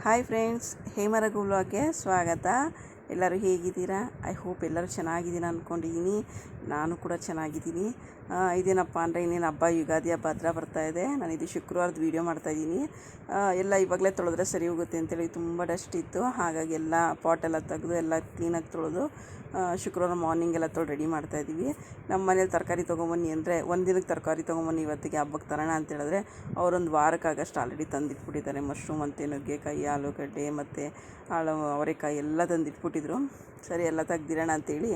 Hi friends, ಹೇಮರಘು ವ್ಲಾಗ್ಗೆ ಸ್ವಾಗತ. ಎಲ್ಲರೂ ಹೇಗಿದ್ದೀರಾ? ಐ ಹೋಪ್ ಎಲ್ಲರೂ ಚೆನ್ನಾಗಿದ್ದೀರಾ ಅಂದ್ಕೊಂಡಿದ್ದೀನಿ. ನಾನು ಕೂಡ ಚೆನ್ನಾಗಿದ್ದೀನಿ. ಇದೇನಪ್ಪ ಅಂದರೆ ಇನ್ನೇನು ಹಬ್ಬ, ಯುಗಾದಿ ಹಬ್ಬ ಹತ್ರ ಬರ್ತಾಯಿದೆ. ನಾನು ಇದು ಶುಕ್ರವಾರದ ವೀಡಿಯೋ ಮಾಡ್ತಾಯಿದ್ದೀನಿ. ಎಲ್ಲ ಇವಾಗಲೇ ತೊಳೆದ್ರೆ ಸರಿ ಹೋಗುತ್ತೆ ಅಂತೇಳಿ ತುಂಬ ಡಸ್ಟ್ ಇತ್ತು. ಹಾಗಾಗಿ ಎಲ್ಲ ಪಾಟೆಲ್ಲ ತೆಗೆದು ಎಲ್ಲ ಕ್ಲೀನಾಗಿ ತೊಳೆದು ಶುಕ್ರವಾರ ಮಾರ್ನಿಂಗ್ ಎಲ್ಲ ತೊಳೆದು ರೆಡಿ ಮಾಡ್ತಾಯಿದ್ದೀವಿ. ನಮ್ಮ ಮನೇಲಿ ತರಕಾರಿ ತೊಗೊಂಬನ್ನಿ ಅಂದರೆ ಒಂದಿನಕ್ಕೆ ತರಕಾರಿ ತೊಗೊಂಬನ್ನಿ ಇವತ್ತಿಗೆ ಹಬ್ಬಕ್ಕೆ ತರೋಣ ಅಂತ ಹೇಳಿದ್ರೆ ಅವರೊಂದು ವಾರಕ್ಕಾಗಷ್ಟು ಆಲ್ರೆಡಿ ತಂದಿಟ್ಬಿಟ್ಟಿದ್ದಾರೆ. ಮಶ್ರೂಮ್ ಮತ್ತು ನುಗ್ಗೆಕಾಯಿ, ಆಲೂಗಡ್ಡೆ ಮತ್ತು ಅವರೆಕಾಯಿ ಎಲ್ಲ ತಂದಿಟ್ಬಿಟ್ಟಿದ್ರು. ಸರಿ ಎಲ್ಲ ತೆಗ್ದಿರೋಣ ಅಂತೇಳಿ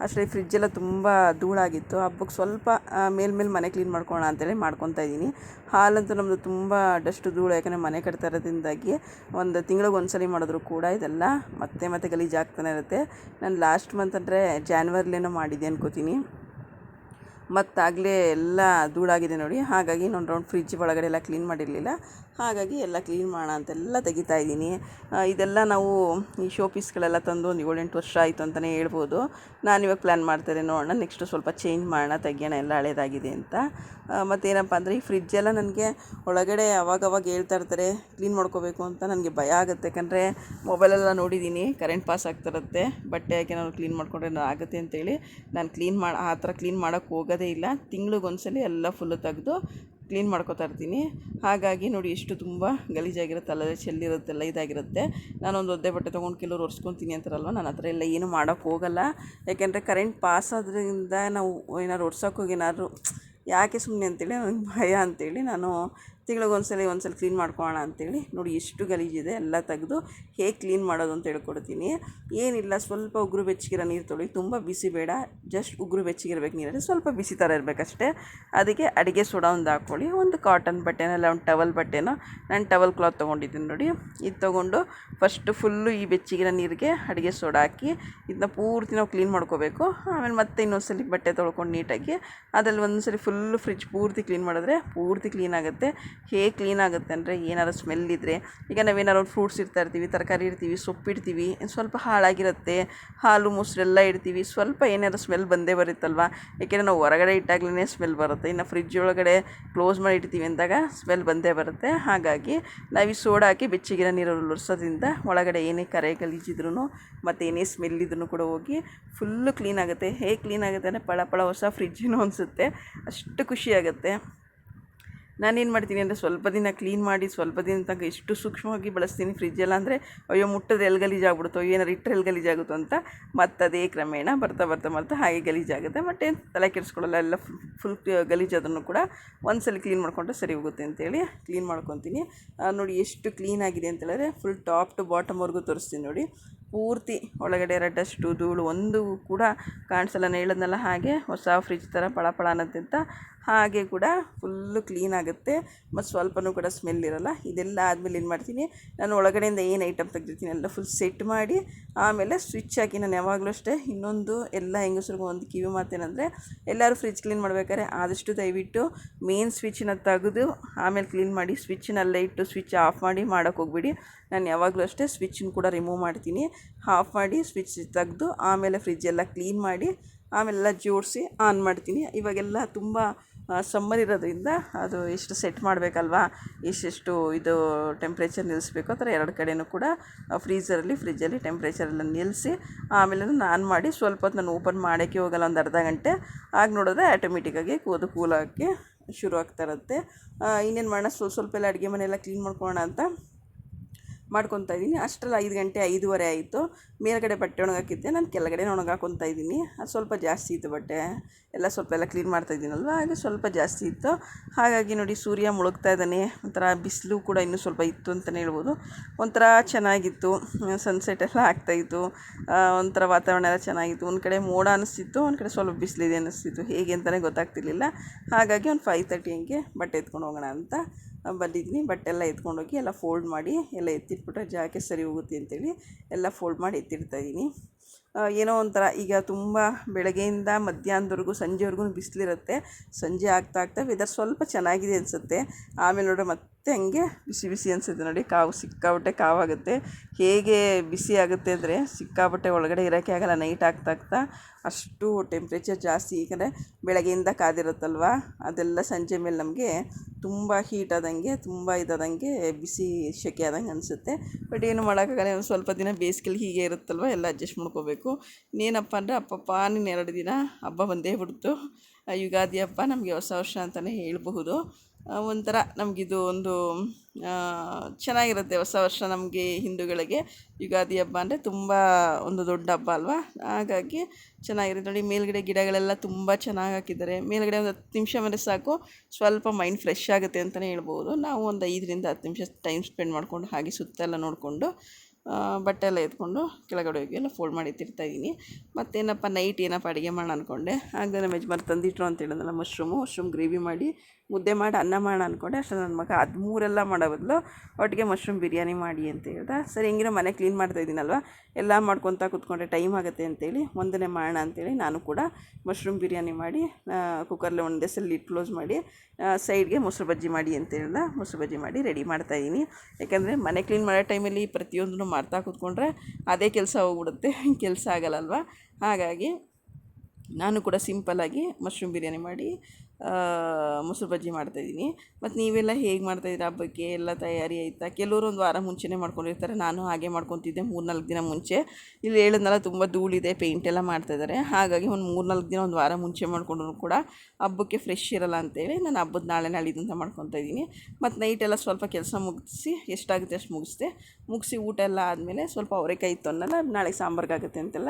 ಅಷ್ಟೇ. ಫ್ರಿಜ್ಜೆಲ್ಲ ತುಂಬ ಧೂಳಾಗಿತ್ತು. ಹಬ್ಬಕ್ಕೆ ಸ್ವಲ್ಪ ಮೇಲ್ಮೇಲೆ ಮನೆ ಕ್ಲೀನ್ ಮಾಡ್ಕೊಳ್ಳೋಣ ಅಂತೇಳಿ ಮಾಡ್ಕೊತಾ ಇದ್ದೀನಿ. ಹಾಲಂತೂ ನಮ್ಮದು ತುಂಬ ಡಸ್ಟ್ ಧೂಳು, ಯಾಕಂದರೆ ಮನೆ ಕಟ್ತಾ ಇರೋದ್ರಿಂದಾಗಿ ಒಂದು ತಿಂಗಳಿಗೆ ಒಂದ್ಸಲ ಮಾಡಿದ್ರು ಕೂಡ ಇದೆಲ್ಲ ಮತ್ತೆ ಗಲೀಜಾಗ್ತಾನೆ ಇರುತ್ತೆ. ನಾನು ಲಾಸ್ಟ್ ಮಂತ್ ಅಂದರೆ ಜಾನ್ವರಿಲೇನೋ ಮಾಡಿದ್ದೆ ಅನ್ಕೋತೀನಿ. ಮತ್ತಾಗಲೇ ಎಲ್ಲ ಧೂಳಾಗಿದೆ ನೋಡಿ. ಹಾಗಾಗಿ ನಾನು ರೌಂಡ್ ಫ್ರಿಜ್ ಒಳಗಡೆ ಎಲ್ಲ ಕ್ಲೀನ್ ಮಾಡಿರಲಿಲ್ಲ. ಹಾಗಾಗಿ ಎಲ್ಲ ಕ್ಲೀನ್ ಮಾಡೋಣ ಅಂತೆಲ್ಲ ತೆಗಿತಾ ಇದ್ದೀನಿ. ಇದೆಲ್ಲ ನಾವು ಈ ಶೋ ಪೀಸ್ಗಳೆಲ್ಲ ತಂದು ಒಂದು 7-8 ವರ್ಷ ಆಯಿತು ಅಂತಲೇ ಹೇಳ್ಬೋದು. ನಾನು ಇವಾಗ ಪ್ಲ್ಯಾನ್ ಮಾಡ್ತಾರೆ ನೋಡೋಣ, ನೆಕ್ಸ್ಟು ಸ್ವಲ್ಪ ಚೇಂಜ್ ಮಾಡೋಣ, ತೆಗಿಯೋಣ, ಎಲ್ಲ ಹಳೇದಾಗಿದೆ ಅಂತ. ಮತ್ತೇನಪ್ಪ ಅಂದರೆ ಈ ಫ್ರಿಜ್ಜೆಲ್ಲ ನನಗೆ ಒಳಗಡೆ ಅವಾಗವಾಗ ಹೇಳ್ತಾ ಇರ್ತಾರೆ ಕ್ಲೀನ್ ಮಾಡ್ಕೋಬೇಕು ಅಂತ. ನನಗೆ ಭಯ ಆಗುತ್ತೆ, ಯಾಕಂದರೆ ಮೊಬೈಲೆಲ್ಲ ನೋಡಿದ್ದೀನಿ ಕರೆಂಟ್ ಪಾಸ್ ಆಗ್ತಿರುತ್ತೆ, ಬಟ್ಟೆ ಹಾಕಿ ನಾನು ಕ್ಲೀನ್ ಮಾಡ್ಕೊಂಡ್ರೆ ಆಗುತ್ತೆ ಅಂತೇಳಿ ನಾನು ಆ ಥರ ಕ್ಲೀನ್ ಮಾಡೋಕ್ಕೆ ಹೋಗೋದೇ ಇಲ್ಲ. ತಿಂಗಳಿಗೊಂದ್ಸಲಿ ಎಲ್ಲ ಫುಲ್ಲು ತೆಗೆದು ಕ್ಲೀನ್ ಮಾಡ್ಕೊತಾ ಇರ್ತೀನಿ. ಹಾಗಾಗಿ ನೋಡಿ ಎಷ್ಟು ತುಂಬ ಗಲೀಜಾಗಿರುತ್ತೆ, ಅಲ್ಲದೆ ಚೆಲ್ಲಿರುತ್ತೆಲ್ಲ ಇದಾಗಿರುತ್ತೆ. ನಾನೊಂದು ಒದ್ದೆ ಬಟ್ಟೆ ತೊಗೊಂಡು ಕೆಲವ್ರು ಒರೆಸ್ಕೊತೀನಿ ಅಂತಾರಲ್ವ, ನಾನು ಆ ಥರ ಎಲ್ಲ ಏನೂ ಮಾಡೋಕ್ಕೆ ಹೋಗಲ್ಲ. ಯಾಕೆಂದರೆ ಕರೆಂಟ್ ಪಾಸ್ ಆದ್ರಿಂದ ನಾವು ಏನಾದ್ರು ಒರ್ಸೋಕ್ಕೋಗಿ ಏನಾದ್ರು ಯಾಕೆ ಸುಮ್ಮನೆ ಅಂತೇಳಿ ನನಗೆ ಭಯ ಅಂತೇಳಿ ನಾನು ತಿಂಗಳಿಗೊಂದ್ಸಲಿ ಕ್ಲೀನ್ ಮಾಡ್ಕೊಳ್ಳೋಣ ಅಂತೇಳಿ ನೋಡಿ ಎಷ್ಟು ಗಲೀಜಿದೆ ಎಲ್ಲ ತೆಗೆದು ಹೇಗೆ ಕ್ಲೀನ್ ಮಾಡೋದು ಅಂತ ಹೇಳ್ಕೊಡ್ತೀನಿ. ಏನಿಲ್ಲ, ಸ್ವಲ್ಪ ಉಗುರು ಬೆಚ್ಚಗಿರೋ ನೀರು ತೊಳಿ, ತುಂಬ ಬಿಸಿ ಬೇಡ, ಜಸ್ಟ್ ಉಗುರು ಬೆಚ್ಚಗಿರ್ಬೇಕು ನೀರಲ್ಲಿ, ಸ್ವಲ್ಪ ಬಿಸಿ ಥರ ಇರಬೇಕಷ್ಟೇ. ಅದಕ್ಕೆ ಅಡುಗೆ ಸೋಡಾ ಒಂದು ಹಾಕ್ಕೊಳ್ಳಿ, ಒಂದು ಕಾಟನ್ ಬಟ್ಟೆನೋ ಇಲ್ಲ ಒಂದು ಟವಲ್ ಬಟ್ಟೆನೋ, ನಾನು ಟವಲ್ ಕ್ಲಾತ್ ತೊಗೊಂಡಿದ್ದೀನಿ ನೋಡಿ. ಇದು ತೊಗೊಂಡು ಫಸ್ಟು ಫುಲ್ಲು ಈ ಬೆಚ್ಚಗಿರೋ ನೀರಿಗೆ ಅಡುಗೆ ಸೋಡಾ ಹಾಕಿ ಇದನ್ನ ಪೂರ್ತಿ ನಾವು ಕ್ಲೀನ್ ಮಾಡ್ಕೋಬೇಕು. ಆಮೇಲೆ ಮತ್ತೆ ಇನ್ನೊಂದ್ಸಲಿ ಬಟ್ಟೆ ತೊಳ್ಕೊಂಡು ನೀಟಾಗಿ ಅದರಲ್ಲಿ ಒಂದ್ಸಲಿ ಫುಲ್ಲು ಫ್ರಿಜ್ ಪೂರ್ತಿ ಕ್ಲೀನ್ ಮಾಡಿದ್ರೆ ಪೂರ್ತಿ ಕ್ಲೀನ್ ಆಗುತ್ತೆ. ಹೇಗೆ ಕ್ಲೀನ್ ಆಗುತ್ತೆ ಅಂದರೆ ಏನಾದ್ರು ಸ್ಮೆಲ್ ಇದ್ದರೆ, ಈಗ ನಾವೇನಾದ್ರು ಫ್ರೂಟ್ಸ್ ಇರ್ತೀವಿ, ತರಕಾರಿ ಇಡ್ತೀವಿ, ಸೊಪ್ಪಿಡ್ತೀವಿ, ಸ್ವಲ್ಪ ಹಾಳಾಗಿರುತ್ತೆ, ಹಾಲು ಮೊಸರೆಲ್ಲ ಇಡ್ತೀವಿ, ಸ್ವಲ್ಪ ಏನಾದ್ರು ಸ್ಮೆಲ್ ಬಂದೇ ಬರುತ್ತಲ್ವ. ಏಕೆಂದರೆ ನಾವು ಹೊರಗಡೆ ಇಟ್ಟಾಗ್ಲೇ ಸ್ಮೆಲ್ ಬರುತ್ತೆ, ಇನ್ನು ಫ್ರಿಜ್ ಒಳಗಡೆ ಕ್ಲೋಸ್ ಮಾಡಿ ಇಡ್ತೀವಿ ಅಂದಾಗ ಸ್ಮೆಲ್ ಬಂದೇ ಬರುತ್ತೆ. ಹಾಗಾಗಿ ನಾವು ಈ ಸೋಡಾ ಹಾಕಿ ಬೆಚ್ಚಗಿರೋ ನೀರಲ್ಲಿ ಒರೆಸೋದ್ರಿಂದ ಒಳಗಡೆ ಏನೇ ಕರೆ ಗಲೀಜಿದ್ರೂ ಮತ್ತು ಏನೇ ಸ್ಮೆಲ್ ಇದ್ರೂ ಕೂಡ ಹೋಗಿ ಫುಲ್ಲು ಕ್ಲೀನ್ ಆಗುತ್ತೆ. ಹೇಗೆ ಕ್ಲೀನ್ ಆಗುತ್ತೆ ಅಂದರೆ ಪಳ ಹೊಸ ಫ್ರಿಜ್ಜಿನೂ ಅನಿಸುತ್ತೆ, ಅಷ್ಟು ಖುಷಿಯಾಗುತ್ತೆ. ನಾನೇನು ಮಾಡ್ತೀನಿ ಅಂದರೆ ಸ್ವಲ್ಪ ದಿನ ಕ್ಲೀನ್ ಮಾಡಿ ಸ್ವಲ್ಪ ದಿನ ತನಕ ಎಷ್ಟು ಸೂಕ್ಷ್ಮವಾಗಿ ಬಳಸ್ತೀನಿ ಫ್ರಿಜ್ಜೆಲ್ಲ ಅಂದರೆ ಅಯ್ಯೋ ಮುಟ್ಟದೆ ಎಲ್ಲಿ ಗಲೀಜಾಗ್ಬಿಡುತ್ತೋ, ಏನಾರು ಇಟ್ಟರೆ ಎಲ್ಲಿ ಗಲೀಜಾಗುತ್ತೋ ಅಂತ. ಮತ್ತದೇ ಕ್ರಮೇಣ ಬರ್ತಾ ಹಾಗೆ ಗಲೀಜಾಗುತ್ತೆ. ಬಟ್ ಏನು ತಲೆ ಕೆಡಿಸ್ಕೊಳ್ಳಲ್ಲ, ಎಲ್ಲ ಫುಲ್ ಗಲೀಜಾದ್ರೂ ಕೂಡ ಒಂದ್ಸಲ ಕ್ಲೀನ್ ಮಾಡಿಕೊಂಡ್ರೆ ಸರಿ ಹೋಗುತ್ತೆ ಅಂತೇಳಿ ಕ್ಲೀನ್ ಮಾಡ್ಕೊತೀನಿ. ನೋಡಿ ಎಷ್ಟು ಕ್ಲೀನಾಗಿದೆ ಅಂತೇಳಿದ್ರೆ ಫುಲ್ ಟಾಪ್ ಟು ಬಾಟಮ್ವರೆಗೂ ತೋರಿಸ್ತೀನಿ ನೋಡಿ. ಪೂರ್ತಿ ಒಳಗಡೆ ಇರೋ ಡಸ್ಟು ಧೂಳು ಒಂದು ಕೂಡ ಕಾಣಿಸಲ್ಲ. ಹೇಳೋದ್ನಲ್ಲ ಹಾಗೆ ಹೊಸ ಫ್ರಿಜ್ ಥರ ಪಳ ಅನ್ನತ್ತೆ ಅಂತ. ಹಾಗೆ ಕೂಡ ಫುಲ್ಲು ಕ್ಲೀನ್ ಆಗುತ್ತೆ ಮತ್ತು ಸ್ವಲ್ಪನೂ ಕೂಡ ಸ್ಮೆಲ್ ಇರೋಲ್ಲ. ಇದೆಲ್ಲ ಆದಮೇಲೆ ಏನು ಮಾಡ್ತೀನಿ, ನಾನು ಒಳಗಡೆಯಿಂದ ಏನು ಐಟಮ್ ತೆಗೆದಿರ್ತೀನಿ ಎಲ್ಲ ಫುಲ್ ಸೆಟ್ ಮಾಡಿ ಆಮೇಲೆ ಸ್ವಿಚ್ ಹಾಕಿ, ನಾನು ಯಾವಾಗಲೂ ಅಷ್ಟೇ. ಇನ್ನೊಂದು ಎಲ್ಲ ಹೆಂಗಸ್ರಿಗೂ ಒಂದು ಕಿವಿ ಮಾತೇನೆಂದರೆ, ಎಲ್ಲರೂ ಫ್ರಿಜ್ ಕ್ಲೀನ್ ಮಾಡಬೇಕಾದ್ರೆ ಆದಷ್ಟು ದಯವಿಟ್ಟು ಮೇನ್ ಸ್ವಿಚ್ಚನ್ನ ತೆಗೆದು ಆಮೇಲೆ ಕ್ಲೀನ್ ಮಾಡಿ, ಸ್ವಿಚ್ನಲ್ಲೇ ಇಟ್ಟು ಸ್ವಿಚ್ ಆಫ್ ಮಾಡಿ ಮಾಡೋಕ್ಕೆ ಹೋಗ್ಬಿಡಿ. ನಾನು ಯಾವಾಗಲೂ ಅಷ್ಟೇ ಸ್ವಿಚ್ಚನ್ನು ಕೂಡ ರಿಮೂವ್ ಮಾಡ್ತೀನಿ, ಆಫ್ ಮಾಡಿ ಸ್ವಿಚ್ ತೆಗೆದು ಆಮೇಲೆ ಫ್ರಿಜ್ಜೆಲ್ಲ ಕ್ಲೀನ್ ಮಾಡಿ ಆಮೇಲೆಲ್ಲ ಜೋಡಿಸಿ ಆನ್ ಮಾಡ್ತೀನಿ. ಇವಾಗೆಲ್ಲ ತುಂಬ ಸಮ್ಮರ್ ಇರೋದ್ರಿಂದ ಅದು ಎಷ್ಟು ಸೆಟ್ ಮಾಡಬೇಕಲ್ವಾ, ಎಷ್ಟೆಷ್ಟು ಇದು ಟೆಂಪ್ರೇಚರ್ ನಿಲ್ಲಿಸ್ಬೇಕು ಆ ಥರ ಎರಡು ಕಡೆಯೂ ಕೂಡ ಫ್ರಿಜ್ಜಲ್ಲಿ ಟೆಂಪ್ರೇಚರೆಲ್ಲ ನಿಲ್ಲಿಸಿ ಆಮೇಲೆ ಆನ್ ಮಾಡಿ ಸ್ವಲ್ಪ ಹೊತ್ತು ನಾನು ಓಪನ್ ಮಾಡೋಕ್ಕೆ ಹೋಗಲ್ಲ, ಒಂದು ಅರ್ಧ ಗಂಟೆ. ಆಗ ನೋಡಿದ್ರೆ ಆಟೋಮೆಟಿಕ್ಕಾಗಿ ಕೂಲಾಗಿ ಶುರು ಆಗ್ತಾ ಇರುತ್ತೆ. ಇನ್ನೇನು ಮಾಡೋಣ, ಸ್ವಲ್ಪ ಎಲ್ಲ ಅಡುಗೆ ಮನೆಯೆಲ್ಲ ಕ್ಲೀನ್ ಮಾಡ್ಕೊಳ್ಳೋಣ ಅಂತ ಮಾಡ್ಕೊತಾ ಇದ್ದೀನಿ. ಅಷ್ಟರಲ್ಲಿ 5 ಗಂಟೆ 5:15 ಆಯಿತು. ಮೇಲ್ಗಡೆ ಬಟ್ಟೆ ಒಣಗಾಕಿದ್ದೆ, ನಾನು ಕೆಳಗಡೆ ಒಣಗಾಕೊತಾ ಇದ್ದೀನಿ. ಅದು ಸ್ವಲ್ಪ ಜಾಸ್ತಿ ಇತ್ತು ಬಟ್ಟೆ ಎಲ್ಲ, ಸ್ವಲ್ಪ ಎಲ್ಲ ಕ್ಲೀನ್ ಮಾಡ್ತಾಯಿದ್ದೀನಲ್ವ, ಹಾಗೆ ಸ್ವಲ್ಪ ಜಾಸ್ತಿ ಇತ್ತು. ಹಾಗಾಗಿ ನೋಡಿ ಸೂರ್ಯ ಮುಳುಗ್ತಾ ಇದ್ದಾನೆ, ಒಂಥರ ಬಿಸಿಲು ಕೂಡ ಇನ್ನೂ ಸ್ವಲ್ಪ ಇತ್ತು ಅಂತಲೇ ಹೇಳ್ಬೋದು. ಒಂಥರ ಚೆನ್ನಾಗಿತ್ತು, ಸನ್ಸೆಟ್ ಎಲ್ಲ ಆಗ್ತಾಯಿತ್ತು, ಒಂಥರ ವಾತಾವರಣ ಎಲ್ಲ ಚೆನ್ನಾಗಿತ್ತು. ಒಂದು ಕಡೆ ಮೋಡ ಅನ್ನಿಸ್ತಿತ್ತು, ಒಂದು ಕಡೆ ಸ್ವಲ್ಪ ಬಿಸಿಲಿದೆ ಅನ್ನಿಸ್ತಿತ್ತು, ಹೇಗೆ ಅಂತಲೇ ಗೊತ್ತಾಗ್ತಿರ್ಲಿಲ್ಲ. ಹಾಗಾಗಿ ಒಂದು 5:30 ಹಂಗೆ ಬಟ್ಟೆ ಎತ್ಕೊಂಡು ಹೋಗೋಣ ಅಂತ ಬಂದಿದ್ದೀನಿ. ಬಟ್ಟೆ ಎಲ್ಲ ಎತ್ಕೊಂಡೋಗಿ ಎಲ್ಲ ಫೋಲ್ಡ್ ಮಾಡಿ ಎಲ್ಲ ಎತ್ತಿಟ್ಬಿಟ್ರೆ ಜಾಗಕ್ಕೆ ಸರಿ ಹೋಗುತ್ತೆ ಅಂತೇಳಿ ಎಲ್ಲ ಫೋಲ್ಡ್ ಮಾಡಿ ಎತ್ತಿಡ್ತಾಯಿದ್ದೀನಿ. ಏನೋ ಒಂಥರ ಈಗ ತುಂಬ ಬೆಳಗ್ಗೆಯಿಂದ ಮಧ್ಯಾಹ್ನದವರೆಗೂ ಸಂಜೆವರೆಗೂ ಬಿಸಿಲಿರುತ್ತೆ. ಸಂಜೆ ಆಗ್ತಾ ವೆದರ್ ಸ್ವಲ್ಪ ಚೆನ್ನಾಗಿದೆ ಅನಿಸುತ್ತೆ. ಆಮೇಲೆ ನೋಡ್ರೆ ಮತ್ತೆ ಮತ್ತೆ ಹಂಗೆ ಬಿಸಿ ಬಿಸಿ ಅನಿಸುತ್ತೆ ನೋಡಿ. ಕಾವು ಸಿಕ್ಕಾಬಟ್ಟೆ ಕಾವಾಗುತ್ತೆ. ಹೇಗೆ ಬಿಸಿ ಆಗುತ್ತೆ ಅಂದರೆ ಸಿಕ್ಕಾಬಟ್ಟೆ ಒಳಗಡೆ ಇರೋಕ್ಕೆ ಆಗಲ್ಲ. ನೈಟ್ ಆಗ್ತಾ ಅಷ್ಟು ಟೆಂಪ್ರೇಚರ್ ಜಾಸ್ತಿ. ಏಕೆಂದರೆ ಬೆಳಗ್ಗೆಯಿಂದ ಕಾದಿರುತ್ತಲ್ವ, ಅದೆಲ್ಲ ಸಂಜೆ ಮೇಲೆ ನಮಗೆ ತುಂಬ ಹೀಟ್ ಆದಂಗೆ, ತುಂಬ ಇದಾದಂಗೆ, ಬಿಸಿ ಸೆಕೆ ಆದಂಗೆ ಅನಿಸುತ್ತೆ. ಬಟ್ ಏನು ಮಾಡೋಕ್ಕಾಗಲ್ಲ. ಒಂದು ಸ್ವಲ್ಪ ದಿನ ಬೇಸಿಗೆಲಿ ಹೀಗೆ ಇರುತ್ತಲ್ವ, ಎಲ್ಲ ಅಡ್ಜಸ್ಟ್ ಮಾಡ್ಕೋಬೇಕು. ಇನ್ನೇನಪ್ಪ ಅಂದರೆ ನೀನು 2 ದಿನ ಹಬ್ಬ ಬಂದೇ ಬಿಡ್ತು. ಯುಗಾದಿ ಹಬ್ಬ ನಮಗೆ ಹೊಸ ವರ್ಷ ಅಂತಲೇ ಹೇಳಬಹುದು. ಒಂಥರ ನಮಗಿದು ಒಂದು ಚೆನ್ನಾಗಿರುತ್ತೆ. ಹೊಸ ವರ್ಷ ನಮಗೆ ಹಿಂದೂಗಳಿಗೆ ಯುಗಾದಿ ಹಬ್ಬ ಅಂದರೆ ತುಂಬ ಒಂದು ದೊಡ್ಡ ಹಬ್ಬ ಅಲ್ವಾ. ಹಾಗಾಗಿ ಚೆನ್ನಾಗಿರುತ್ತೆ ನೋಡಿ. ಮೇಲ್ಗಡೆ ಗಿಡಗಳೆಲ್ಲ ತುಂಬ ಚೆನ್ನಾಗಿ ಹಾಕಿದ್ದಾರೆ. ಮೇಲ್ಗಡೆ ಒಂದು 10 ನಿಮಿಷ ಮೇಲೆ ಸಾಕು, ಸ್ವಲ್ಪ ಮೈಂಡ್ ಫ್ರೆಶ್ ಆಗುತ್ತೆ ಅಂತಲೇ ಹೇಳ್ಬೋದು. ನಾವು ಒಂದು 5ರಿಂದ 10 ನಿಮಿಷ ಟೈಮ್ ಸ್ಪೆಂಡ್ ಮಾಡಿಕೊಂಡು ಹಾಗೆ ಸುತ್ತೆಲ್ಲ ನೋಡಿಕೊಂಡು ಬಟ್ಟೆ ಎಲ್ಲ ಎತ್ಕೊಂಡು ಕೆಳಗಡೆ ಹೋಗಿ ಎಲ್ಲ ಫೋಲ್ಡ್ ಮಾಡಿ ಇಟ್ಟಿರ್ತಾಯಿದ್ದೀನಿ. ಮತ್ತೇನಪ್ಪ ನೈಟ್ ಏನಪ್ಪ ಅಡುಗೆ ಮಾಡೋಣ ಅಂದ್ಕೊಂಡೆ. ಆಗ ನಮ್ಮ ಯಜಮಾನ್ ತಂದಿಟ್ರು ಅಂತ ಹೇಳಿದ್ನಲ್ಲ, ಮಶ್ರೂಮ್ ಗ್ರೇವಿ ಮಾಡಿ ಮುದ್ದೆ ಮಾಡಿ ಅನ್ನ ಮಾಡೋಣ ಅಂದ್ಕೊಂಡೆ. ಅಷ್ಟು ನನ್ನ ಮಗ ಅದು 3 ಮಾಡೋ ಬದಲು ಒಟ್ಟಿಗೆ ಮಶ್ರೂಮ್ ಬಿರಿಯಾನಿ ಮಾಡಿ ಅಂತ ಹೇಳ್ದೆ. ಸರಿ ಹೆಂಗಿರೋ ಮನೆ ಕ್ಲೀನ್ ಮಾಡ್ತಾಯಿದ್ದೀನಲ್ವ, ಎಲ್ಲ ಮಾಡ್ಕೊತಾ ಕೂತ್ಕೊಂಡ್ರೆ ಟೈಮ್ ಆಗುತ್ತೆ ಅಂತೇಳಿ ಒಂದನೇ ಮಾಡೋಣ ಅಂತೇಳಿ ನಾನು ಕೂಡ ಮಶ್ರೂಮ್ ಬಿರಿಯಾನಿ ಮಾಡಿ ಕುಕ್ಕರ್ಲಿ ಒಂದೇ ಸಲ ಕ್ಲೋಸ್ ಮಾಡಿ ಸೈಡ್ಗೆ ಮೊಸರು ಬಜ್ಜಿ ಮಾಡಿ ಅಂತ ಹೇಳ್ದೆ. ಮೊಸರು ಬಜ್ಜಿ ಮಾಡಿ ರೆಡಿ ಮಾಡ್ತಾಯಿದ್ದೀನಿ. ಯಾಕೆಂದರೆ ಮನೆ ಕ್ಲೀನ್ ಮಾಡೋ ಟೈಮಲ್ಲಿ ಪ್ರತಿಯೊಂದನ್ನು ಮಾಡ್ತಾ ಕೂತ್ಕೊಂಡ್ರೆ ಅದೇ ಕೆಲಸ ಹೋಗ್ಬಿಡುತ್ತೆ, ಕೆಲಸ ಆಗಲ್ಲಲ್ವ. ಹಾಗಾಗಿ ನಾನು ಕೂಡ ಸಿಂಪಲ್ಲಾಗಿ ಮಶ್ರೂಮ್ ಬಿರಿಯಾನಿ ಮಾಡಿ ಮೊಸರು ಬಜ್ಜಿ ಮಾಡ್ತಾಯಿದ್ದೀನಿ. ಮತ್ತು ನೀವೆಲ್ಲ ಹೇಗೆ ಮಾಡ್ತಾಯಿದ್ದೀರಾ? ಹಬ್ಬಕ್ಕೆ ಎಲ್ಲ ತಯಾರಿ ಆಯಿತಾ? ಕೆಲವರು ಒಂದು ವಾರ ಮುಂಚೆನೇ ಮಾಡ್ಕೊಂಡಿರ್ತಾರೆ. ನಾನು ಹಾಗೆ ಮಾಡ್ಕೊತಿದ್ದೆ 3-4 ದಿನ ಮುಂಚೆ. ಇಲ್ಲಿ ಹೇಳಿದ್ನಲ್ಲ, ತುಂಬ ಧೂಳಿದೆ, ಪೇಂಟೆಲ್ಲ ಮಾಡ್ತಾಯಿದ್ದಾರೆ. ಹಾಗಾಗಿ ಒಂದು 3-4 ದಿನ, ಒಂದು ವಾರ ಮುಂಚೆ ಮಾಡ್ಕೊಂಡ್ರು ಕೂಡ ಹಬ್ಬಕ್ಕೆ ಫ್ರೆಶ್ ಇರೋಲ್ಲ ಅಂತೇಳಿ ನಾನು ಹಬ್ಬದ ನಾಳಿದ್ದು ಅಂತ ಮಾಡ್ಕೊತಾಯಿದ್ದೀನಿ. ಮತ್ತು ನೈಟೆಲ್ಲ ಸ್ವಲ್ಪ ಕೆಲಸ ಮುಗಿಸಿ ಎಷ್ಟಾಗುತ್ತೆ ಅಷ್ಟು ಮುಗಿಸಿ ಊಟ ಎಲ್ಲ ಆದಮೇಲೆ ಸ್ವಲ್ಪ ಅವರೆಕಾಯಿ ಇತ್ತು ಅನ್ನಲ್ಲ, ನಾಳೆ ಸಾಂಬಾರ್ಗಾಗುತ್ತೆ ಅಂತೆಲ್ಲ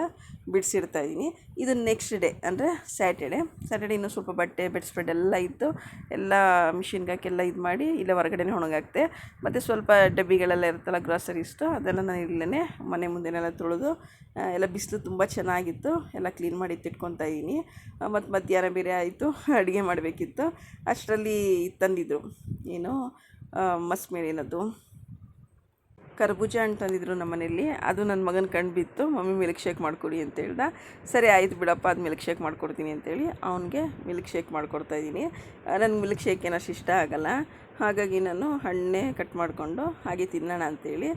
ಬಿಡಿಸಿಡ್ತಾಯಿದ್ದೀನಿ. ಇದು ನೆಕ್ಸ್ಟ್ ಡೇ ಅಂದರೆ ಸ್ಯಾಟರ್ಡೇ ಇನ್ನೂ ಸ್ವಲ್ಪ ಬಟ್ಟೆ ಬೆಡ್ಸ್ಪೆಡ್ ಎಲ್ಲ ಇತ್ತು. ಎಲ್ಲ ಮಿಷಿನ್ಗೆ ಹಾಕೆಲ್ಲ ಇದು ಮಾಡಿ ಇಲ್ಲೇ ಹೊರಗಡೆನೇ ಒಣಗಾಕ್ತೆ. ಮತ್ತು ಸ್ವಲ್ಪ ಡಬ್ಬಿಗಳೆಲ್ಲ ಇರುತ್ತಲ್ಲ ಗ್ರಾಸರೀಸ್ಟು, ಅದೆಲ್ಲ ನಾನು ಇಲ್ಲೇ ಮನೆ ಮುಂದೆನೆಲ್ಲ ತೊಳೆದು ಎಲ್ಲ ಬಿಸಿಲು ತುಂಬ ಚೆನ್ನಾಗಿತ್ತು, ಎಲ್ಲ ಕ್ಲೀನ್ ಮಾಡಿ ಇಟ್ಕೊತಾ ಇದ್ದೀನಿ. ಮತ್ತು ಮಧ್ಯಾಹ್ನ ಬೇರೆ ಆಯಿತು, ಅಡುಗೆ ಮಾಡಬೇಕಿತ್ತು. ಅಷ್ಟರಲ್ಲಿ ತಂದಿದ್ರು ಏನು ಮಸ್ಮೇಲಿನದು ಕರ್ಬೂಜ ಹಣ್ಣು ತಂದಿದ್ರು ನಮ್ಮ ಮನೇಲಿ. ಅದು ನನ್ನ ಮಗನ ಕಣ್ಣು ಬಿತ್ತು. ಮಮ್ಮಿ ಮಿಲ್ಕ್ ಶೇಕ್ ಮಾಡಿಕೊಡಿ ಅಂತ ಹೇಳ್ದೆ. ಸರಿ ಆಯ್ತು ಬಿಡಪ್ಪ, ಅದು ಮಿಲ್ಕ್ ಶೇಕ್ ಮಾಡ್ಕೊಡ್ತೀನಿ ಅಂತೇಳಿ ಅವನಿಗೆ ಮಿಲ್ಕ್ ಶೇಕ್ ಮಾಡ್ಕೊಡ್ತಾಯಿದ್ದೀನಿ. ನನಗೆ ಮಿಲ್ಕ್ ಶೇಕ್ ಏನಷ್ಟು ಇಷ್ಟ ಆಗಲ್ಲ. ಹಾಗಾಗಿ ನಾನು ಹಣ್ಣೇ ಕಟ್ ಮಾಡಿಕೊಂಡು ಹಾಗೆ ತಿನ್ನೋಣ ಅಂಥೇಳಿ,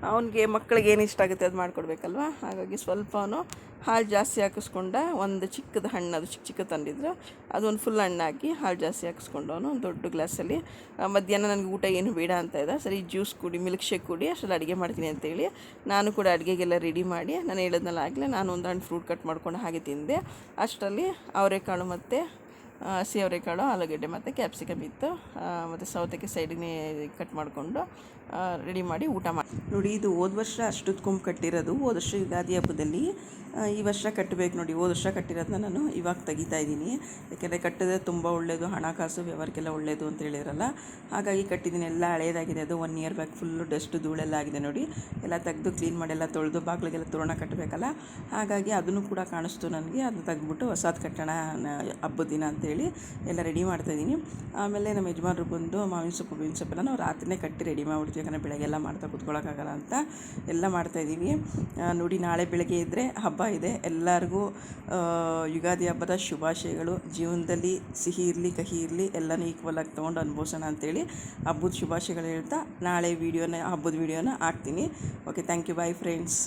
ಅವನಿಗೆ ಮಕ್ಕಳಿಗೆ ಏನು ಇಷ್ಟ ಆಗುತ್ತೆ ಅದು ಮಾಡಿಕೊಡ್ಬೇಕಲ್ವ. ಹಾಗಾಗಿ ಸ್ವಲ್ಪ ಅವನು ಹಾಲು ಜಾಸ್ತಿ ಹಾಕಿಸ್ಕೊಂಡ. ಒಂದು ಚಿಕ್ಕದು ಹಣ್ಣು, ಅದು ಚಿಕ್ಕ ತಂದಿದ್ರು, ಅದೊಂದು ಫುಲ್ ಹಣ್ಣು ಹಾಕಿ ಹಾಲು ಜಾಸ್ತಿ ಹಾಕಿಸ್ಕೊಂಡು ಅವನು ಒಂದು ದೊಡ್ಡ ಗ್ಲಾಸಲ್ಲಿ. ಮಧ್ಯಾಹ್ನ ನನಗೆ ಊಟ ಏನು ಬೇಡ ಅಂತ ಇದೆ. ಸರಿ ಜ್ಯೂಸ್ ಕುಡಿ, ಮಿಲ್ಕ್ ಶೇಕ್ ಕುಡಿ, ಅಷ್ಟರಲ್ಲಿ ಅಡುಗೆ ಮಾಡ್ತೀನಿ ಅಂತೇಳಿ ನಾನು ಕೂಡ ಅಡುಗೆಗೆಲ್ಲ ರೆಡಿ ಮಾಡಿ, ನಾನು ಹೇಳಿದ್ನಲ್ಲ ಆಗಲೇ, ನಾನು ಒಂದು ಹಣ್ಣು ಫ್ರೂಟ್ ಕಟ್ ಮಾಡ್ಕೊಂಡು ಹಾಗೆ ತಿಂದೆ. ಅಷ್ಟರಲ್ಲಿ ಅವರೆಕಾಳು ಮತ್ತು ಹಸಿ ಅವರೆಕಾಳು, ಆಲೂಗಡ್ಡೆ ಮತ್ತು ಕ್ಯಾಪ್ಸಿಕಮ್ ಇತ್ತು. ಮತ್ತು ಸೌತೆಕಾಯಿ ಸೈಡಿಗೆ ಕಟ್ ಮಾಡಿಕೊಂಡು ರೆಡಿ ಮಾಡಿ ಊಟ ಮಾಡಿ ನೋಡಿ. ಇದು ಹೋದ ವರ್ಷ ಅಷ್ಟೊತ್ಕೊಂಬ್ ಕಟ್ಟಿರೋದು. ಹೋದ ವರ್ಷ ಯುಗಾದಿ ಹಬ್ಬದಲ್ಲಿ, ಈ ವರ್ಷ ಕಟ್ಟಬೇಕು ನೋಡಿ. ಹೋದ ವರ್ಷ ಕಟ್ಟಿರೋದನ್ನ ನಾನು ಇವಾಗ ತೆಗಿತಾ ಇದ್ದೀನಿ. ಯಾಕೆಂದರೆ ಕಟ್ಟಿದ್ರೆ ತುಂಬ ಒಳ್ಳೆಯದು, ಹಣಕಾಸು ವ್ಯವಹಾರಕ್ಕೆಲ್ಲ ಒಳ್ಳೆಯದು ಅಂತ ಹೇಳಿರಲ್ಲ. ಹಾಗಾಗಿ ಕಟ್ಟಿದ್ದೀನಿ. ಎಲ್ಲ ಹಳೇದಾಗಿದೆ. ಅದು 1 ಇಯರ್ ಬ್ಯಾಕ್ ಫುಲ್ಲು ಡಸ್ಟ್ ಧೂಳೆಲ್ಲ ಆಗಿದೆ ನೋಡಿ. ಎಲ್ಲ ತೆಗೆದು ಕ್ಲೀನ್ ಮಾಡಿ ಎಲ್ಲ ತೊಳೆದು ಬಾಗಿಲಿಗೆಲ್ಲ ತೋರಣ ಕಟ್ಟಬೇಕಲ್ಲ. ಹಾಗಾಗಿ ಅದನ್ನು ಕೂಡ ಕಾಣಿಸ್ತು ನನಗೆ. ಅದನ್ನ ತೆಗೆದ್ಬಿಟ್ಟು ಹೊಸದು ಕಟ್ಟೋಣ ಹಬ್ಬದ ದಿನ ಅಂತೇಳಿ ಎಲ್ಲ ರೆಡಿ ಮಾಡ್ತಾಯಿದ್ದೀನಿ. ಆಮೇಲೆ ನಮ್ಮ ಯಜಮಾನರು ಬಂದು ಮಾವಿನ ಸೊಪ್ಪು ಬೇವಿನ ಸೊಪ್ಪೆಲ್ಲ ನಾವು ರಾತ್ರಿನೇ ಕಟ್ಟಿ ರೆಡಿ ಮಾಡಿಬಿಡ್ತೀವಿ. ಯಾಕಂದರೆ ಬೆಳಗ್ಗೆಲ್ಲ ಮಾಡ್ತಾ ಕೂತ್ಕೊಳ್ಳೋಕ್ಕಾಗಲ್ಲ ಅಂತ ಎಲ್ಲ ಮಾಡ್ತಾಯಿದ್ದೀವಿ ನೋಡಿ. ನಾಳೆ ಬೆಳಗ್ಗೆ ಇದ್ದರೆ ಹಬ್ಬ ಇದೆ. ಎಲ್ಲರಿಗೂ ಯುಗಾದಿ ಹಬ್ಬದ ಶುಭಾಶಯಗಳು. ಜೀವನದಲ್ಲಿ ಸಿಹಿ ಇರಲಿ ಕಹಿ ಇರಲಿ ಎಲ್ಲನೂ ಈಕ್ವಲ್ ಆಗಿ ತೊಗೊಂಡು ಅನುಭವಿಸೋಣ ಅಂತೇಳಿ ಹಬ್ಬದ ಶುಭಾಶಯಗಳು ಹೇಳ್ತಾ ನಾಳೆ ಹಬ್ಬದ ವೀಡಿಯೋನ ಹಾಕ್ತೀನಿ. Okay, thank you, bye friends.